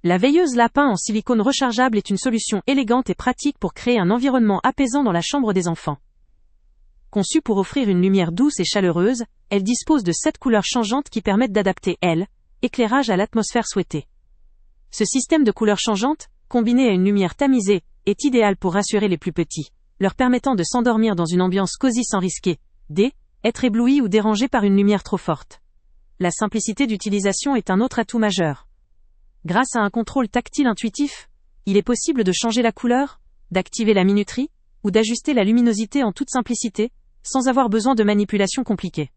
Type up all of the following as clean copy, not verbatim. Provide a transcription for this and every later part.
La veilleuse lapin en silicone rechargeable est une solution élégante et pratique pour créer un environnement apaisant dans la chambre des enfants. Conçue pour offrir une lumière douce et chaleureuse, elle dispose de 7 couleurs changeantes qui permettent d'adapter l'éclairage à l'atmosphère souhaitée. Ce système de couleurs changeantes, combiné à une lumière tamisée, est idéal pour rassurer les plus petits, leur permettant de s'endormir dans une ambiance cosy sans risquer d'être ébloui ou dérangé par une lumière trop forte. La simplicité d'utilisation est un autre atout majeur. Grâce à un contrôle tactile intuitif, il est possible de changer la couleur, d'activer la minuterie, ou d'ajuster la luminosité en toute simplicité, sans avoir besoin de manipulations compliquées.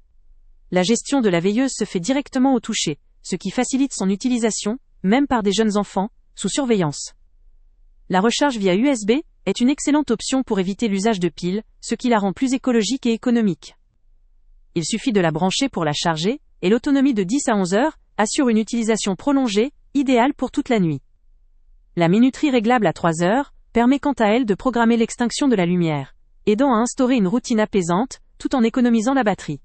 La gestion de la veilleuse se fait directement au toucher, ce qui facilite son utilisation, même par des jeunes enfants, sous surveillance. La recharge via USB est une excellente option pour éviter l'usage de piles, ce qui la rend plus écologique et économique. Il suffit de la brancher pour la charger, et l'autonomie de 10 à 11 heures assure une utilisation prolongée, idéale pour toute la nuit. La minuterie réglable à 3 heures permet quant à elle de programmer l'extinction de la lumière, aidant à instaurer une routine apaisante, tout en économisant la batterie.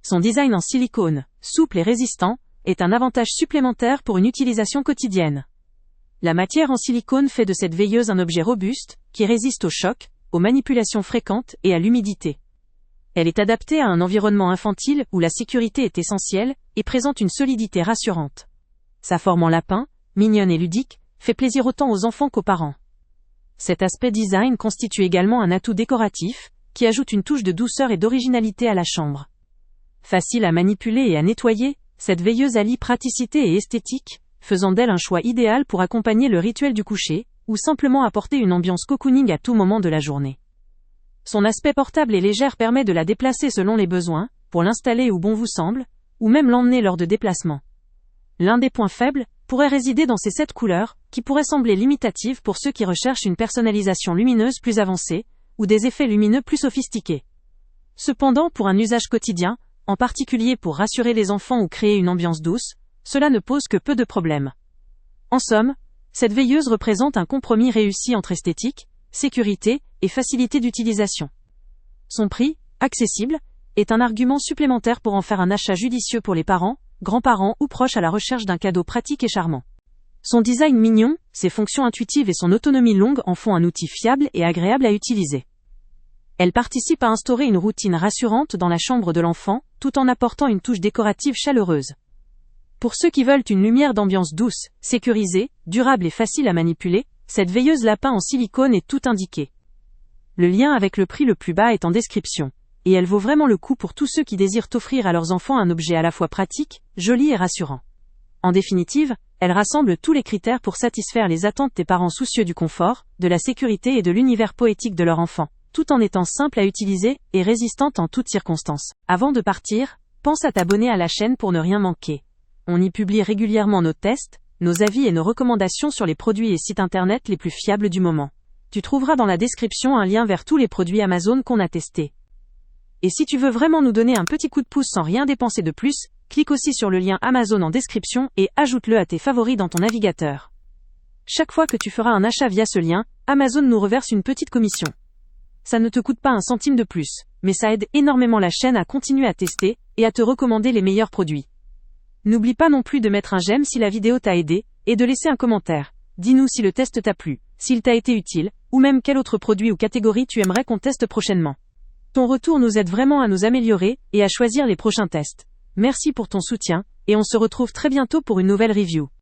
Son design en silicone, souple et résistant, est un avantage supplémentaire pour une utilisation quotidienne. La matière en silicone fait de cette veilleuse un objet robuste, qui résiste aux chocs, aux manipulations fréquentes et à l'humidité. Elle est adaptée à un environnement infantile où la sécurité est essentielle, et présente une solidité rassurante. Sa forme en lapin, mignonne et ludique, fait plaisir autant aux enfants qu'aux parents. Cet aspect design constitue également un atout décoratif, qui ajoute une touche de douceur et d'originalité à la chambre. Facile à manipuler et à nettoyer, cette veilleuse allie praticité et esthétique, faisant d'elle un choix idéal pour accompagner le rituel du coucher, ou simplement apporter une ambiance cocooning à tout moment de la journée. Son aspect portable et légère permet de la déplacer selon les besoins, pour l'installer où bon vous semble, ou même l'emmener lors de déplacements. L'un des points faibles pourrait résider dans ces 7 couleurs, qui pourraient sembler limitatives pour ceux qui recherchent une personnalisation lumineuse plus avancée, ou des effets lumineux plus sophistiqués. Cependant, pour un usage quotidien, en particulier pour rassurer les enfants ou créer une ambiance douce, cela ne pose que peu de problèmes. En somme, cette veilleuse représente un compromis réussi entre esthétique, sécurité et facilité d'utilisation. Son prix, accessible, est un argument supplémentaire pour en faire un achat judicieux pour les parents, grands-parents ou proches à la recherche d'un cadeau pratique et charmant. Son design mignon, ses fonctions intuitives et son autonomie longue en font un outil fiable et agréable à utiliser. Elle participe à instaurer une routine rassurante dans la chambre de l'enfant, tout en apportant une touche décorative chaleureuse. Pour ceux qui veulent une lumière d'ambiance douce, sécurisée, durable et facile à manipuler, cette veilleuse lapin en silicone est tout indiquée. Le lien avec le prix le plus bas est en description, et elle vaut vraiment le coup pour tous ceux qui désirent offrir à leurs enfants un objet à la fois pratique, joli et rassurant. En définitive, elle rassemble tous les critères pour satisfaire les attentes des parents soucieux du confort, de la sécurité et de l'univers poétique de leur enfant, tout en étant simple à utiliser et résistante en toutes circonstances. Avant de partir, pense à t'abonner à la chaîne pour ne rien manquer. On y publie régulièrement nos tests, nos avis et nos recommandations sur les produits et sites internet les plus fiables du moment. Tu trouveras dans la description un lien vers tous les produits Amazon qu'on a testés. Et si tu veux vraiment nous donner un petit coup de pouce sans rien dépenser de plus, clique aussi sur le lien Amazon en description et ajoute-le à tes favoris dans ton navigateur. Chaque fois que tu feras un achat via ce lien, Amazon nous reverse une petite commission. Ça ne te coûte pas un centime de plus, mais ça aide énormément la chaîne à continuer à tester et à te recommander les meilleurs produits. N'oublie pas non plus de mettre un j'aime si la vidéo t'a aidé, et de laisser un commentaire. Dis-nous si le test t'a plu, s'il t'a été utile, ou même quel autre produit ou catégorie tu aimerais qu'on teste prochainement. Ton retour nous aide vraiment à nous améliorer et à choisir les prochains tests. Merci pour ton soutien, et on se retrouve très bientôt pour une nouvelle review.